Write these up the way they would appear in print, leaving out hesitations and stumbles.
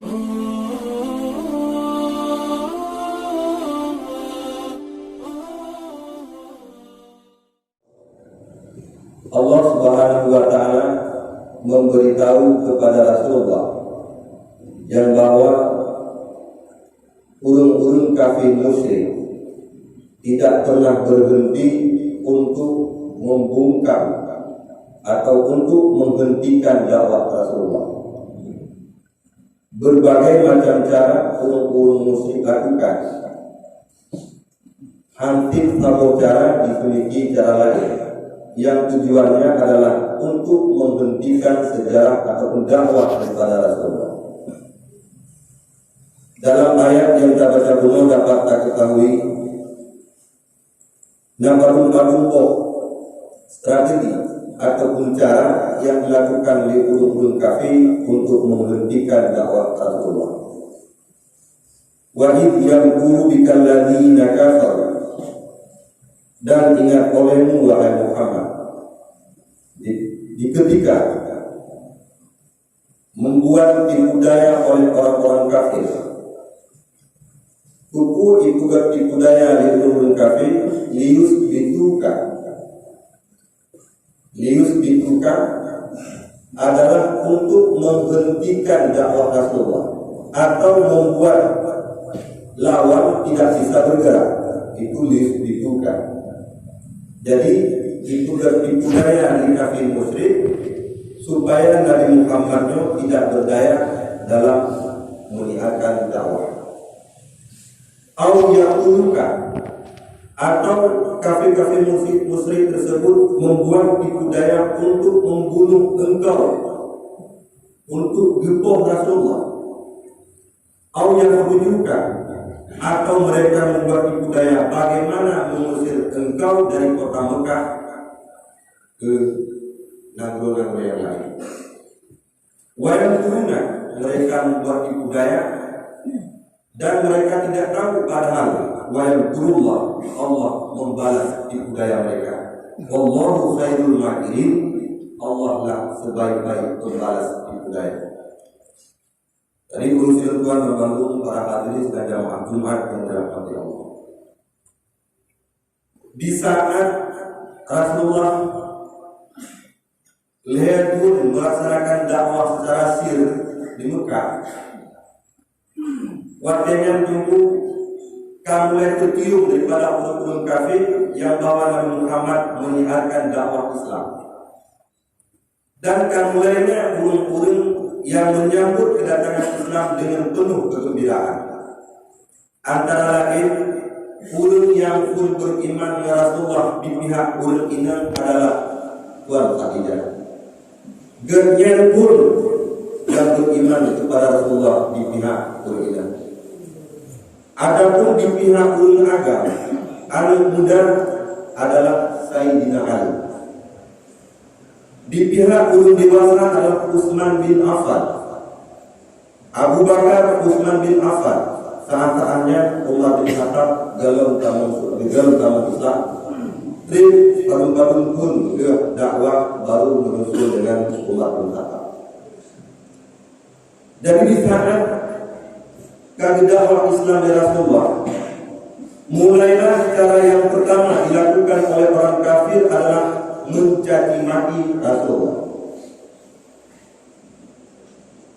Allah Subhanahu wa Ta'ala memberitahu kepada Rasulullah yang bahwa urung-urung kafir musyrik tidak pernah berhenti untuk membungkam atau untuk menghentikan dakwah Rasulullah. Berbagai macam cara urung-urung musyrik lakukan. Hampir semua cara dimiliki cara lain yang tujuannya adalah untuk menghentikan sejarah ataupun dakwah kepada Rasulullah. Dalam ayat yang kita baca dulu dapat kita ketahui nampak strategi ataupun cara yang dilakukan oleh urung-urung kafir untuk menghentikan dakwah Rasulullah. Wahid yang guru bikal ladzina kafaru, dan ingat olehmu wahai Muhammad di ketika membuat tipu daya oleh orang-orang kafir. Kuku tipu daya oleh orang kafir lius bituka adalah untuk menghentikan dakwah Rasulullah atau membuat lawan tidak bisa bergerak. Itu lius bituka. Jadi itu tipu daya di kafir musyrik supaya Nabi Muhammad tidak berdaya dalam menyiarkan dakwah. Atau kafir-kafir musyrik tersebut membuat tipu daya untuk membunuh engkau, untuk gepoh Rasulullah. Atau mereka membuat tipu daya bagaimana mengusir engkau dari kota Mekah ke negara yang lain. Mereka membuat tipu daya dan mereka tidak tahu padahal Allah membalas tipu daya mereka. Wallahu khairul makirin, Allah lah sebaik-baik pembalas tipu daya. Tadi urusan Tuhan membantu para hadirin dan jamaah Jumat yang dirahmati Allah. Di saat Rasulullah lihat pun melaksanakan dakwah secara sir di Mekah, waktunya tunggu kamu itu tiup daripada orang-orang kafir yang bawa Nabi Muhammad menyiarkan dakwah Islam. Dan kamu lainnya orang-orang yang menyambut kedatangan Islam dengan penuh kegembiraan. Antara lain, ulun yang pun beriman dengan Rasulullah di pihak ulun ini adalah Tuan Khadijah. Genyen pun yang beriman kepada Rasulullah di pihak ulun ini. Adapun di pihak ulun agama, anak muda adalah Sayyidina Ali. Di pihak ulun dewasa adalah Utsman bin Affan, Abu Bakar, Utsman bin Affan. Saat-saatnya Umar bin Khattab galau tamu Islam. Tahun-tahun pun ke dakwah baru menyusul dengan Umar bin Khattab. Jadi di saat dakwah Islam di Rasulullah, mulailah cara yang pertama dilakukan oleh orang kafir adalah mencaci maki Rasulullah.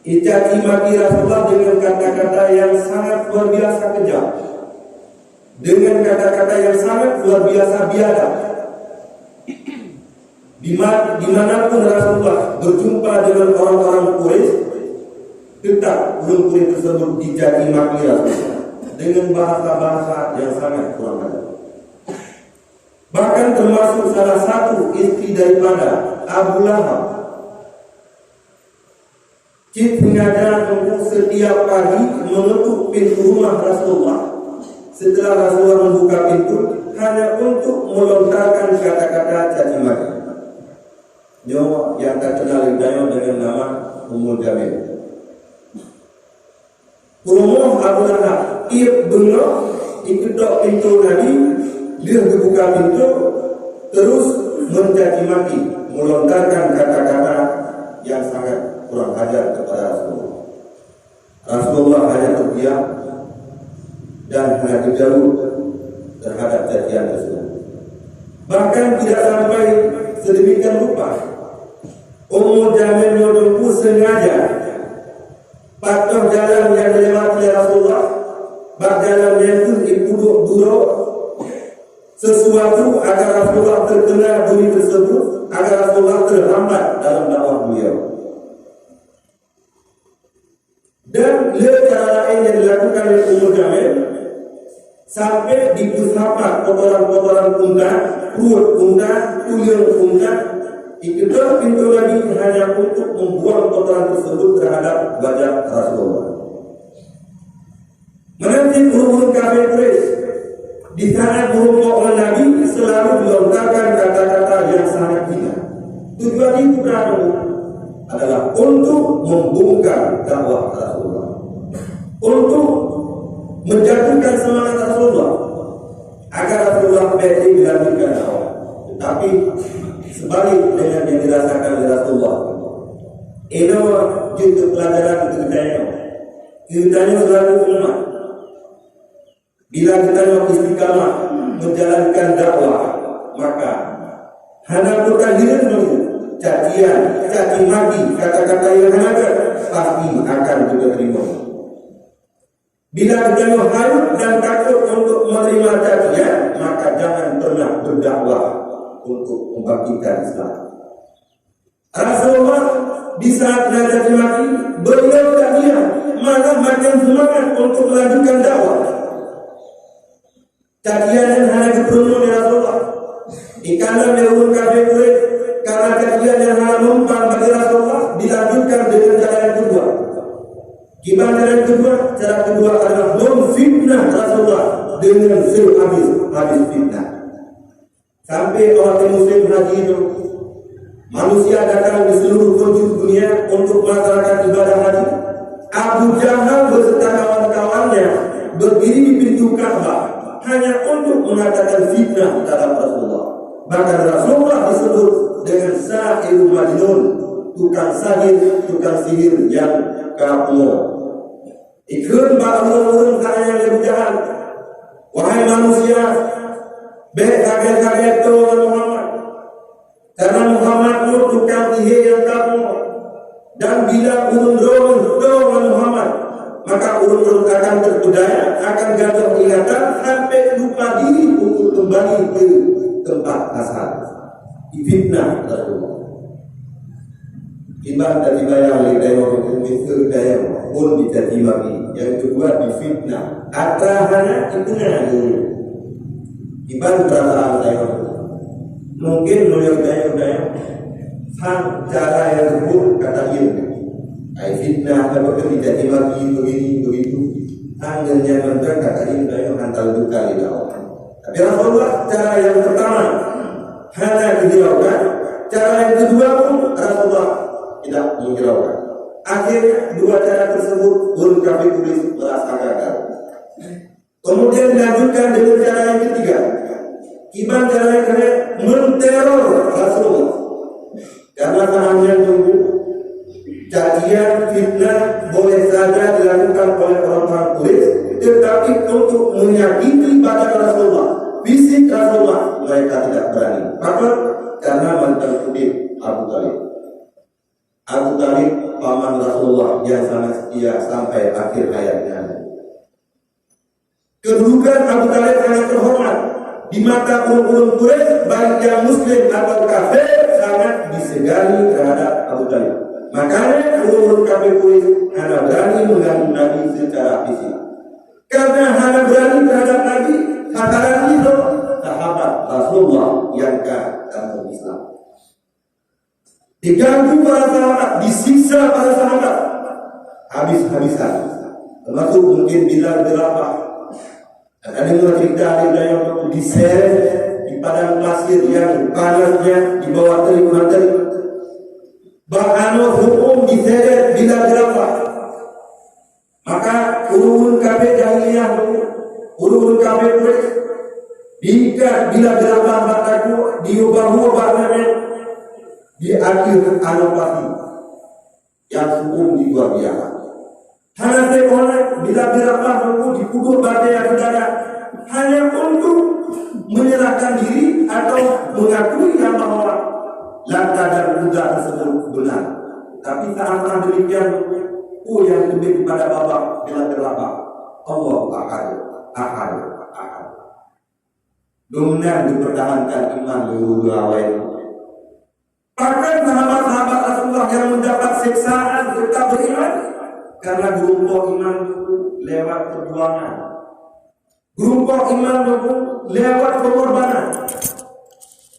Caci maki Rasulullah dengan kata-kata yang sangat luar biasa kejam, dengan kata-kata yang sangat luar biasa biadab. Dimanapun Rasulullah berjumpa dengan orang-orang Quraisy, tetap orang Quraisy tersebut dicaci maki Rasulullah dengan bahasa-bahasa yang sangat kurang ajar. Bahkan termasuk salah satu istri daripada Abu Lahab, sengaja setiap pagi mengetuk pintu rumah Rasulullah. Setelah Rasulullah membuka pintu, hanya untuk melontarkan kata-kata caci maki. Nyawa yang terkenal dengan nama Ummul Jamil. Rumah Abu Lahab, ia benar diketuk pintu Nabi. Dia membuka pintu, terus mencaci maki, melontarkan kata-kata yang sangat kurang ajar kepada Rasulullah. Rasulullah hanya terdiam dan hanya terjauh terhadap cacian tersebut. Bahkan tidak sampai sedemikian rupa, Ummu Jamil menempuh sengaja patuh jalan yang dilewati Rasulullah, bak jalan yang itu duduk sesuatu agar Rasulullah terkena bunyi tersebut, agar Rasulullah terhambat dalam dakwah beliau. Dan cara lain yang dilakukan oleh Ummu Jamil sampai di pusat kotoran-kotoran unta, perut unta, tulang unta, kedua pintu lagi hanya untuk membuang kotoran tersebut terhadap wajah Rasulullah. Menanti urun kafir Quraisy di saat berhubung oleh Nabi selalu melontarkan kata-kata yang sangat hina. Tujuan itu adalah untuk membungkam dakwah Rasulullah, untuk menjatuhkan semangat Rasulullah agar Rasulullah berhenti dilanjutkan dakwah. Tetapi sebalik dengan yang dirasakan oleh Rasulullah, ini juga pelajaran kita selalu umat. Bila kita istiqamah menjalankan dakwah, maka hanya bukan diri menunggu cacian, caci maki, kata-kata yang ada pasti akan juga terima. Bila kita harus dan takut untuk menerima cacian, maka jangan pernah berdakwah untuk membangkitkan Islam. Rasulullah di saat ada caci maki, beliau tak diam, malah makin semangat untuk melanjutkan dakwah. Cacian yang hanya dipenuhi oleh Rasulullah. Ikana merun kafir Quraisy karena cacian yang hanya mempan bagi Rasulullah dilanjutkan dengan cara yang kedua. Gimana cara yang kedua? Cara kedua adalah memfitnah Rasulullah dengan habis fitnah. Sampai orang muslim haji itu, manusia datang di seluruh penjuru dunia untuk melaksanakan ibadah haji. Abu Jahal beserta kawan-kawannya berdiri di pintu Ka'bah hanya untuk mengatakan fitnah terhadap Rasulullah. Bahkan Rasulullah disebut dengan sahirul majnun, tukang sihir yang kapur. Ikut ba'ulun kaya yang jahat. Wahai manusia, kaget-kaget Tuhan Muhammad, karena Muhammad itu tukang sihir yang kapur. Dan bila urun Tuhan Muhammad, maka urun akan terpedaya, akan jatuh ingatan sampai lupa diri untuk kembali ke tempat asal. Fitnah Rasulullah. Ibadah dari bayang lidayah untuk daya pun dicaci maki. Yang kedua difitnah. Hanya itunya dulu. Ibadah perasaan daya. Mungkin melihat daya sang cara yang tersebut kata dia. Fitnah apabila dicaci maki begini begitu. Tangannya mentera kata dia daya hantar duka di dalam. Tapi Rasulullah cara yang pertama hanya dihiraukan. Cara yang kedua pun Rasulullah tidak menghiraukan. Akhirnya dua cara tersebut kafir Quraisy merasa gagal. Kemudian dilanjutkan dengan cara yang ketiga. Ibadah cara yang kedua menteror Rasulullah. Karena hanya tunggu cacian fitnah boleh saja dilakukan oleh orang-orang Quraisy, tetapi untuk menyakiti badan Rasulullah, fisik Rasulullah, mereka tidak berani. Maka karena mantan kudip Abu Talib. Abu Talib paman Rasulullah yang sangat setia sampai akhir hayatnya. Kedudukan Abu Talib sangat terhormat di mata orang-orang Quraisy, baik yang muslim atau kafir, sangat disegani terhadap Abu Talib. Makanya orang kafir Quraisy hanya berani mengganggu Nabi secara fisik. Karena hanya berani terhadap Nabi, hadapan itu sahabat Rasulullah yang kampung Islam. Diganggu para sahabat, disiksa para sahabat, habis-habisan. Termasuk mungkin Bilal bin Rabah. Ada yang cerita yang diseret di padang pasir yang panasnya di bawah terik matahari. Bahkan hukum diseret Bilal bin Rabah. Maka urun kafir jahiliyah, urun kafir Quraisy, jika Bilal bin Rabah berkata diubah-ubah namanya. Di akhir anopati yang hukum di luar biasa. Hanya sekolah bila berapa nunggu dipukul badai saudara hanya untuk menyerahkan diri atau mengakui yang bahwa langkah dan mudah tersebut benar. Tapi saat demikian, yang lebih kepada babak bila berapa Allah ahad. Dominan dipertahankan iman dua awal. Bahkan sahabat-sahabat Rasulullah yang mendapat siksaan tetap beriman karena gerombol iman itu lewat perjuangan. Gerombol iman itu lewat pengorbanan.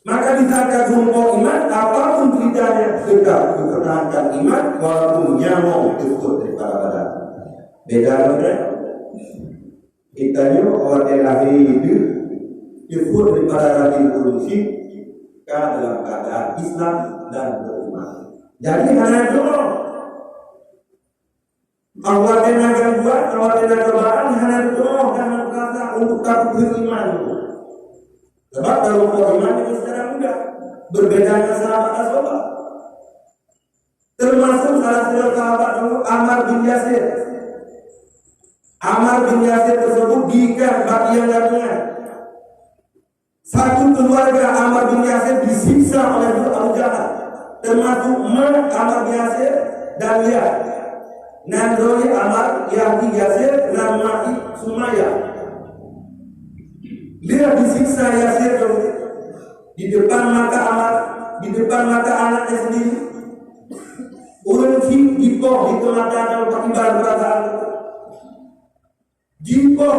Maka di saat gerombol iman, apapun ceritanya tetap dipertahankan iman walaupun nyawa ikut daripada badan. Beda dengan kita ni orang yang lahir itu ikut daripada rahim kursi dalam keadaan Islam dan beriman. Jadi hanya itu Allah tenaga buat, Allah tenaga barang hanya itu jangan kata untuk takut beriman. Sebab kalau beriman itu secara mudah berbeda dengan sahabat. Termasuk salah satu sahabat Ammar bin Yasir. Ammar bin Yasir tersebut diikat bagian gantungan. Satu keluarga Ammar bin Yasir disiksa oleh Abu Jahal, termasuk Ammar bin Yasir dan Lia. Nandroni Ammar Yahdi Yasir dan Mati Sumaya. Dia disiksa Yasir di depan mata Ammar, di depan mata anaknya sendiri. Orang jipoh di mata dan akibat perasaan. Jipoh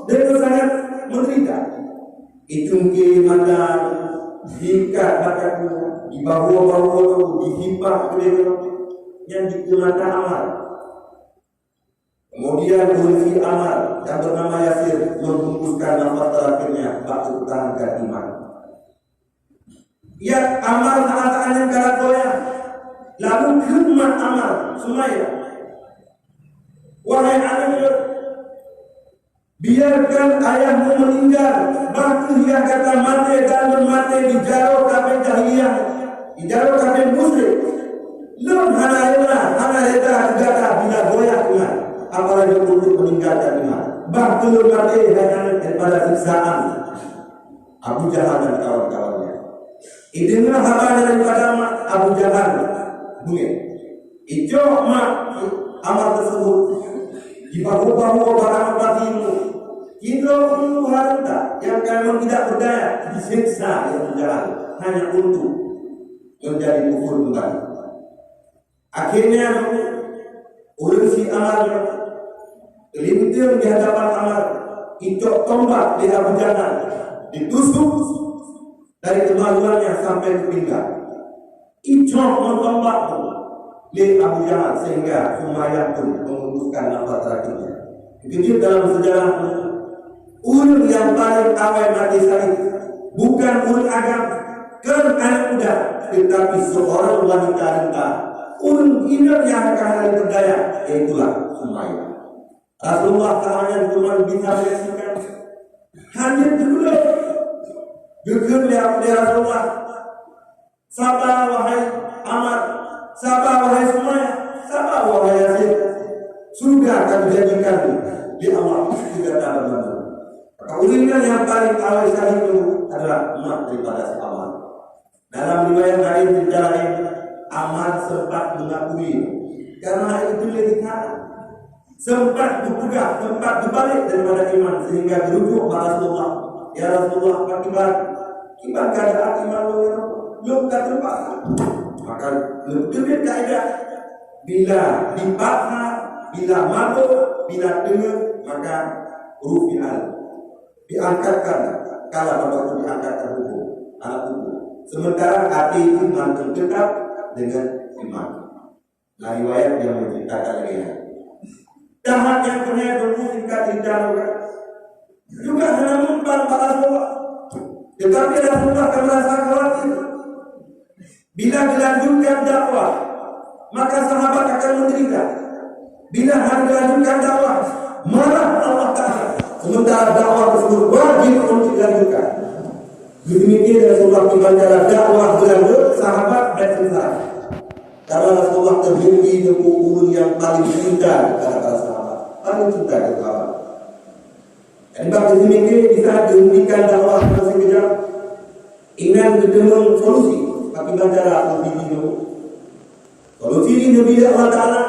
dengan sangat menderita. Itu ke mata diikat mataku di bawah dihipah yang di mata Ammar. Kemudian polisi Ammar yang bernama Yasir membungkuskan nafas terakhirnya waktu pertahankan iman. Ya Ammar saat-saatnya kalah goyah. Lalu khidmat Ammar Sumaya. Wahai anaknya, biarkan ayahmu meninggal. Bahkan dia kata mati dan mati di jalur kafir jahiliyah, di jalur kafir musyrik. Lum hana kata bila goyah iman. Apalagi untuk meninggalkan iman. Bahkan mati hanya daripada siksaan Abu Jahal dan kawan-kawannya. Itulah haba daripada Abu Jahal. Mungkin itu Ammar tersebut di bahu-bahu barang batinmu. Itu harta yang memang tidak berdaya disiksa Abu Jahal hanya untuk menjadi kufur kembali. Akhirnya orang si Ammar kelintir di hadapan Ammar, icok tombak di Abu Jahal, ditusuk dari kemaluannya sampai ke pinggang. Icok mentombak di Abu Jahal sehingga Umayyah pun memutuskan nafas terakhirnya. Begitu dalam sejarah ulun yang paling awal mati syahid bukan ulun agam kan anak muda, tetapi seorang wanita renta ulun ingat yang akan berdaya, yaitulah Umayyah. Rasulullah ta'ala cuma bisa menyaksikan hanya dulu geger oleh Rasulullah. Sabar wahai Ammar, sabar wahai Sumayyah, sabar wahai Yasir. Surga akan dijadikan di Allah tidak ada bantu. Kaulinan yang paling awal sekali itu adalah emak daripada si Ammar. Dalam riwayat lain sejarah lain, Ammar sempat mengakui karena itu dia sempat dipegang, sempat dibalik daripada iman sehingga dirujuk kepada Rasulullah. Ya Rasulullah, akibat keadaan iman lu tak terpaksa. Maka lebih kaedah bila dipaksa, bila mabuk, bila dengar, maka rufi'al diangkatkan kalau waktu diangkatkan hukum alat hukum. Sementara hati itu mantul tetap dengan iman. Nah riwayat yang menceritakan lagi. Tahap yang pernah bermusikah cerita juga hanya mempan para semua. Tetapi Rasulullah akan merasa khawatir. Bila dilanjutkan dakwah, maka sahabat akan menderita. Bila harus dilanjutkan dakwah, marah Allah Ta'ala. Sementara dakwah tersebut wajib untuk dilanjutkan. Demikian Rasulullah membaca dakwah berlanjut, sahabat dan selesai. Karena Rasulullah terbukti dengan ulun yang paling cinta kepada paling cinta ke sahabat. Dan bagi seminggu di saat dihentikan dakwah masih kejap, ingin bertemu solusi. Tapi bicara solusi ini, solusi ini bila Allah Taala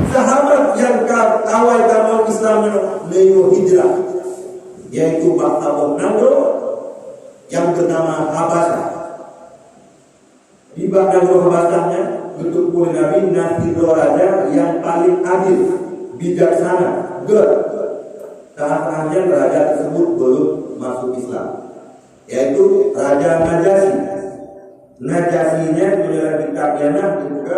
sahabat yang kawal kamu Islam menuju hijrah, yaitu bangsa Nando yang bernama Habasyah. Di Nando Habasyahnya bertemu Nabi Nasir Raja yang paling adil, bijaksana, saat-saatnya raja tersebut belum masuk Islam, yaitu Raja Najasyi. Najasyinya menurut kitab Yanah juga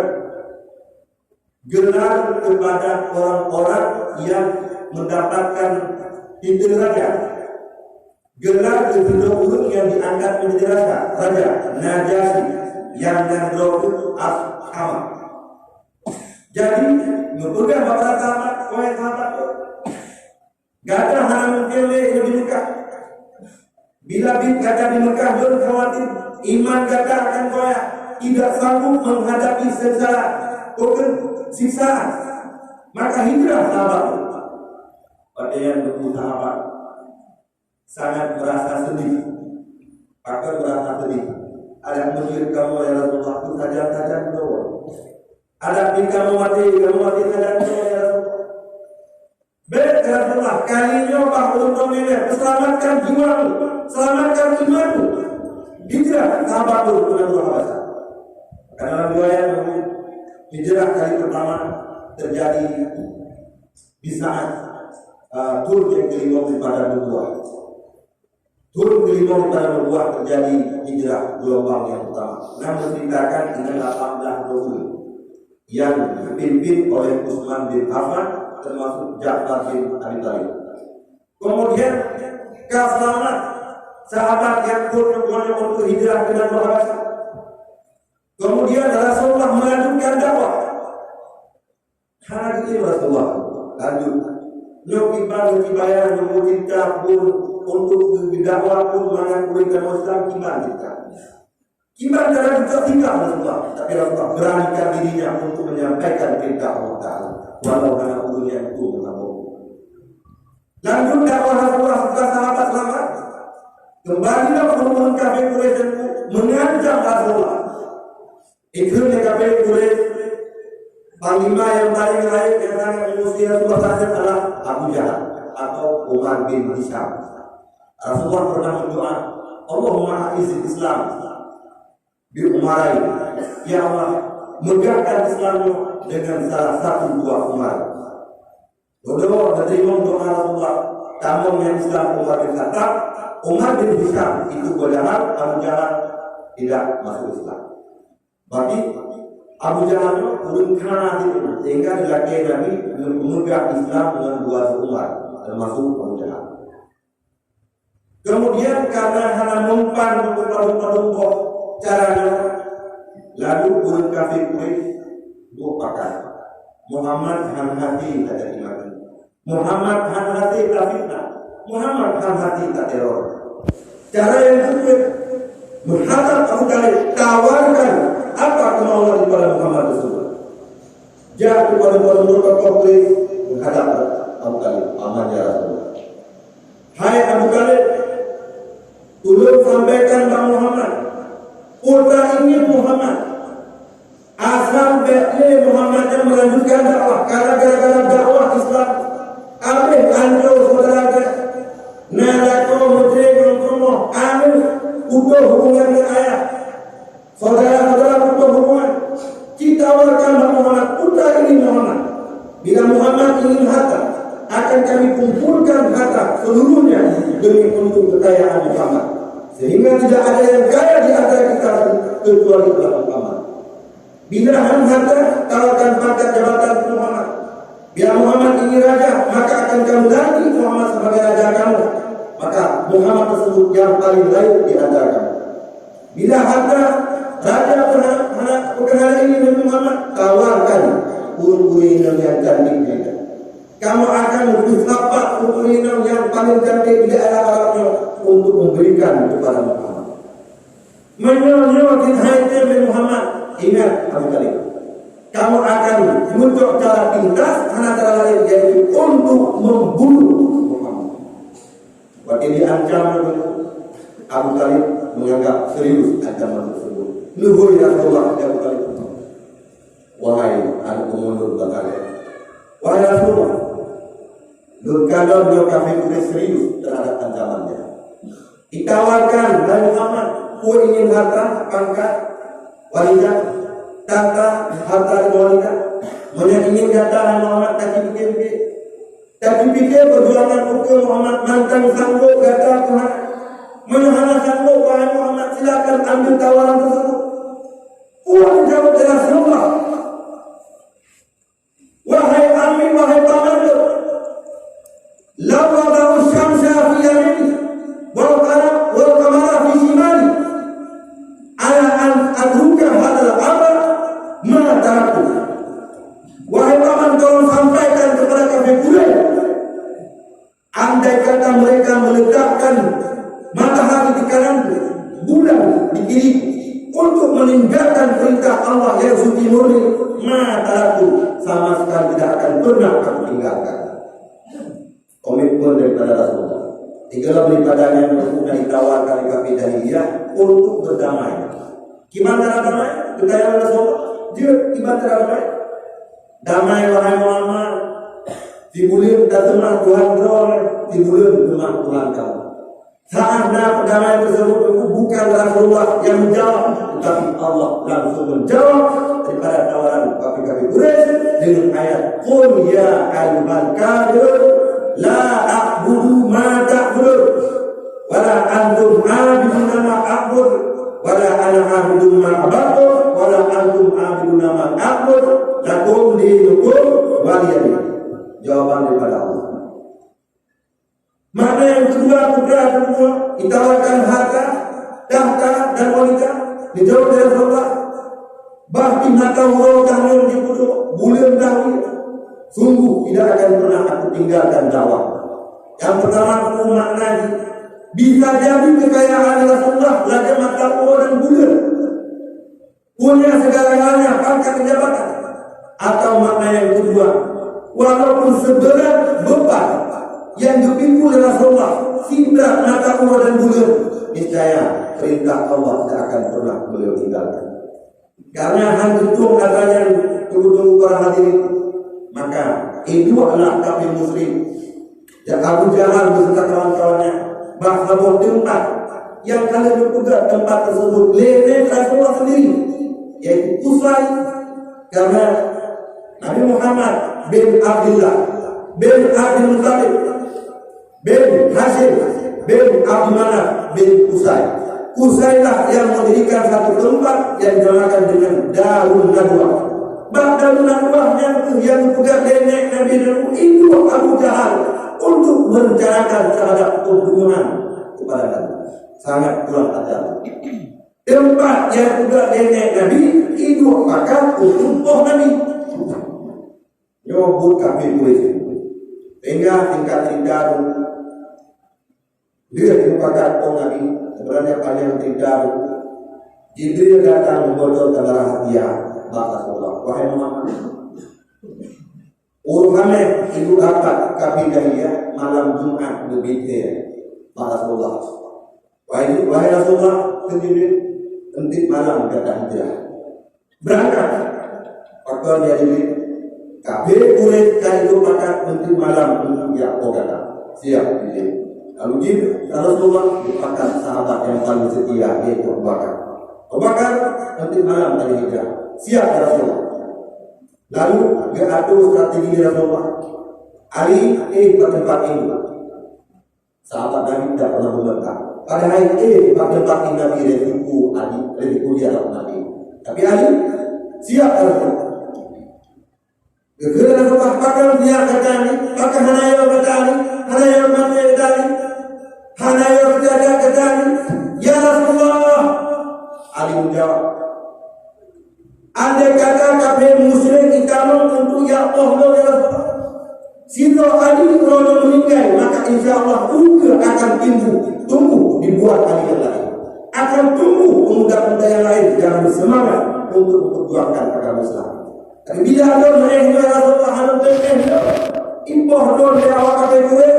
gelar kepada orang-orang yang mendapatkan titel raja. Gelar ke-30 yang diangkat menjadi raja Najasyi yang nandro Ashama. Jadi memegang beberapa sahabat, sahabat gada hana mungkin lebih dekat. Bila gada di Mekah belum khawatir, iman gada akan koyak, tidak sanggup menghadapi secara siksaan, maka hijrah sahabat. Pada yang bertemu sahabat sangat merasa sedih, bahkan merasa sedih. Ada muslim kamu ya Rasulullah, aku saja berdoa. Ada kamu mati saja berdoa ya Rasulullah. Baik ya Rasulullah, kali nyoba untuk ini selamatkan jiwamu, selamatkan imanmu. Hijrah sahabat itu dengan dua bahasa. Karena riwayat hijrah kali pertama terjadi di saat turun yang kelima pada berbuah. Turun kelima pada berbuah terjadi hijrah gelombang yang pertama. Namun menceritakan dengan 18 rasul yang dipimpin oleh Utsman bin Affan termasuk Ja'far bin Abi Thalib. Kemudian keselamatan sahabat yang berjuang untuk hijrah dengan bahasa. Kemudian Rasulullah melanjutkan dakwah. Hari ini Rasulullah lanjut. Nyok bayar cinta pun untuk berdakwah pun mengakuikan Islam iman kita. Iman darah kita tinggal Rasulullah, tapi Rasulullah beranikan dirinya untuk menyampaikan perintah Allah Taala. Walau hanya dunia itu mengamuk. Lanjut dakwah Rasulullah setelah sahabat selamat. Kembalilah orang kafir Quraisy mengancam Rasulullah. Ikhlasnya kafir Quraisy, panglima yang paling lain yang sangat emosi Rasulullah adalah Abu Jahal atau Umar bin Hisham. Rasulullah pernah berdoa, Allahumma a'izz Islam bi Umarai. Ya Allah, megahkan Islammu dengan salah satu dua Umar. Doa menerima doa Rasulullah. Tamu yang Islam Umar bin Khattab, Umar bin Hisham itu godaan Abu Jahal tidak masuk Islam. Berarti Abu Jahal turun kanan itu sehingga dilakukan Nabi memegang Islam dengan dua Umar termasuk Abu Jahal. Kemudian karena hanya mempan untuk paduh caranya, lalu turun kafir Quraisy berpakat. Muhammad hati tak dimati. Muhammad hati tak fitnah. Muhammad hati tak teror. Cara yang kedua, menghadap Abu Talib, tawarkan apa kemauan daripada Muhammad tersebut. Jatuh kepada mereka Quraisy menghadap Abu Talib, aman ya Rasulullah. Hai Abu Talib, tolong sampaikan Bang Muhammad, putra ini Muhammad. Asal Bekle Muhammad yang melanjutkan dakwah, karena gara-gara dakwah Islam, abis anjur saudara nalako mutri kromo, anu utuh hubungan dengan ayah. Saudara-saudara utuh hubungan. Kita tawarkan Muhammad, putra ini Muhammad. Bila Muhammad ingin harta, akan kami kumpulkan harta seluruhnya demi untuk kekayaan Muhammad. Sehingga tidak ada yang kaya di antara kita kecuali Muhammad. Bila harta, tawarkan pangkat jabatan Muhammad. Bila Muhammad ini raja, maka akan kamu ganti Muhammad sebagai raja kamu. Maka Muhammad tersebut yang paling layak di antara kamu. Bila harta, raja perkenalan ini dengan Muhammad, tawarkan uri yang cantik juga. Kamu akan bersahabat uri yang paling cantik di Arab-Arabnya untuk memberikan kepada Muhammad. Menyonya di Muhammad. Ingat Abu Talib, kamu akan muncul cara pintas karena cara lain, yaitu untuk Makin diancam Abu Talib menganggap serius ancaman tersebut. Nuhur ya Rasulullah, ya Abu Talib. Wahai anak mundur berkata, wahai Rasulullah, kalau beliau kafir Quraisy serius terhadap ancamannya, ditawarkan dari Muhammad, kau ingin harta, pangkat, wanita, tata, harta dan wanita, ingin kata Muhammad tak fikir, tapi fikir perjuangan hukum Muhammad mantan sanggup kata Tuhan, mana sanggup wahai Muhammad, silakan ambil tawaran tersebut. Tuhan jawab dengan Rasulullah, wahai amir, wahai pamanku, law wada'u syamsa fi yamini wal qamara fi shimali ala an adruka hadzal amr ma taraktu. Wahai paman, tolong sampaikan kepada kafir Quraisy, andai kata mereka meletakkan matahari di kananku, bulan di kiriku, untuk meninggalkan perintah Allah yang suci murni, maka aku sama sekali tidak akan pernah aku tinggalkan. Komitmen daripada Rasulullah. Tinggallah daripadanya yang sudah ditawarkan oleh kafir jahiliyah untuk berdamai. Gimana cara damai? Kekayaan Rasulullah. Dia gimana cara damai? Damai wahai Muhammad. Dibulir dan teman Tuhan beroleh, dibulir teman Tuhan kamu. Saatnya perdamaian tersebut bukan Rasulullah yang menjawab, tetapi Allah langsung menjawab daripada tawaran kafir Quraisy dengan ayat Qul ya ayyuhal kafirun la a'budu ma ta'budun wala antum 'abiduna ma a'bud wala ana 'abidun ma a'budu wala antum 'abiduna ma a'bud lakum dinukum waliyadin. Jawaban daripada Allah. Mana yang kedua, putra semua ditawarkan harta, tahta dan wanita. Dijawab oleh Rasulullah, bahkan mata orang kami di bodoh, bulan dahulu, sungguh tidak akan pernah aku tinggalkan dakwah. Yang pertama aku maknanya, bisa jadi kekayaan Rasulullah lagi mata orang dan bulan, punya segala-galanya, pangkat jabatan. Atau makna yang kedua, walaupun seberat beban yang dipikul oleh Rasulullah, sindra mata uang dan bulan, niscaya perintah Allah tidak akan pernah beliau tinggalkan. Karena hantu ada yang tunggu-tunggu para hadirin, maka itu adalah kafir musyrik. Dan Abu Jahal beserta kawan-kawannya bahwa tempat yang kalian berpegang tempat tersebut lele Rasulullah sendiri, yaitu Qusay, karena Nabi Muhammad bin Abdullah bin Abdul Muttalib bin Hashim bin Abdul Manaf bin Qusay. Qusaylah yang mendirikan satu tempat yang dinamakan dengan Darun Nadwa. Darun Nadwa yang dipegang nenek Nabi Nuh itu Abu Jahal untuk merencanakan terhadap pembunuhan kepada Nabi. Sangat kurang ajar. Tempat yang dipegang nenek Nabi itu maka untuk Nabi. Nyobut kafir Quraisy. Hingga tingkat Darun dia merupakan Nabi. Sebenarnya panjang tidak. Jibril datang membocorkan rahasia Rasulullah. Wahai Muhammad, uruhannya ibu dapat kafir jahiliyah malam Jumat lebih Rasulullah. Wahai Rasulullah, Jibril nanti malam datang hijrah. Berangkat. Waktu dia Jibril kafir Quraisy kali itu maka nanti malam ya kata siap Jibril. Lalu Jibril Rasulullah merupakan sahabat yang paling setia, yaitu Abu Bakar. Abu Bakar nanti malam tadi hijrah, siap ya Rasulullah. Lalu dia atur strategi Rasulullah. Ali pada tempat ini, sahabat Nabi tidak pernah membantah. Pada hari pada tempat ini Nabi resiko Ali, resiko dia Nabi. Tapi Ali siap ya Rasulullah. Kerana Rasulullah bakal dia kata Ali, maka hanaya kata Ali, hanaya mana kata Ali. Hana yang kata ya Rasulullah. Ali menjawab, andai kata kafir musyrik ikamu untuk ya Allah ya Rasulullah, sehingga Ali kalau meninggal maka insya Allah juga akan tumbuh dibuat Ali yang lain, akan tumbuh pemuda-pemuda yang lain yang bersemangat untuk memperjuangkan agama Islam. Tapi bila ada ya Rasulullah harus impoh don dari awak kafir,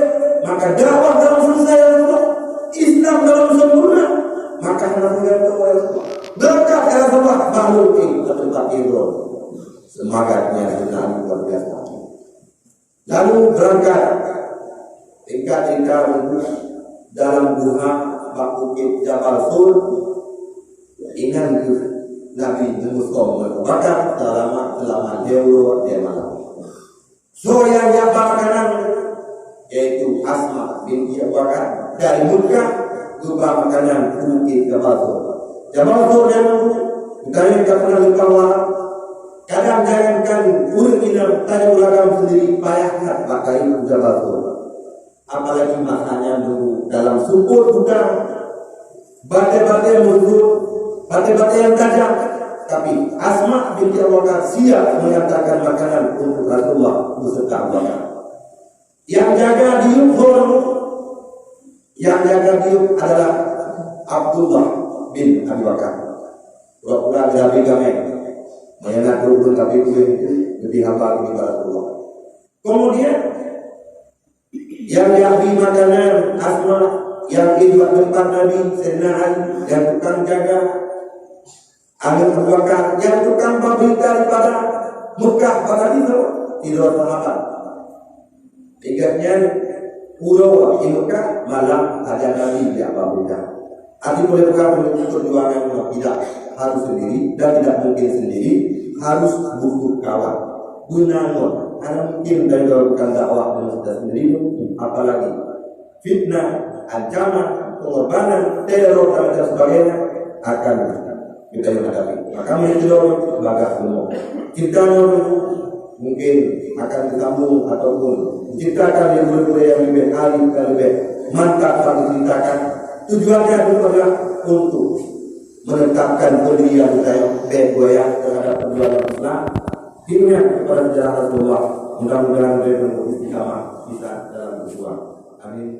maka dakwah dalam selesai Rasulullah. berangkat tingkat dalam gua Bukit Jabal Sur. Ingat Nabi Muhammad bakar selama dia malam. So yang makanan yaitu Asma binti Abu Bakar dari Mekah juga makanan Bukit Jabal Sur. Jabal Sur yang bukannya tak pernah lupa walau kadang jangankan urut inam tadi ulagam sendiri payahkan pakai Jabal Sur. Apalagi masanya dulu dalam sumur bukan batai-batai musuh, batai-batai yang tajam. Tapi Asma binti Abu Bakar siap mengantarkan makanan untuk Rasulullah beserta Abu Bakar. Yang jaga diuk adalah Abdullah bin Abu Bakar. Pura-pura dari kami menyengat rukun tapi lebih hamba kepada Rasulullah. Kemudian yang diambil makanan Asma, yang dibuat tempat Nabi Sayyidina Ali, yang tukang jaga Abu Bakar, yang tukang pabrik daripada Mekah pada itu tidur sahabat. Tiganya pulau di Mekah malam ada Nabi di Abu Bakar. Arti boleh bukan perjuangan tidak harus sendiri dan tidak mungkin sendiri, harus butuh kawan. Gunangon, karena mungkin dari bukan dakwah dan sudah sendiri, apalagi fitnah, ancaman, pengorbanan, teror dan sebagainya akan kita menghadapi. Maka menjadi sebagai umum. Kita mungkin akan disambung ataupun menciptakan yang berbeda yang lebih alim dan lebih mantap pada ceritakan. Tujuannya adalah untuk menetapkan pendirian budaya goyah terhadap perjuangan Islam. Hingga kepada jalan Rasulullah. Mudah-mudahan beliau bisa dalam berjuang. Amin.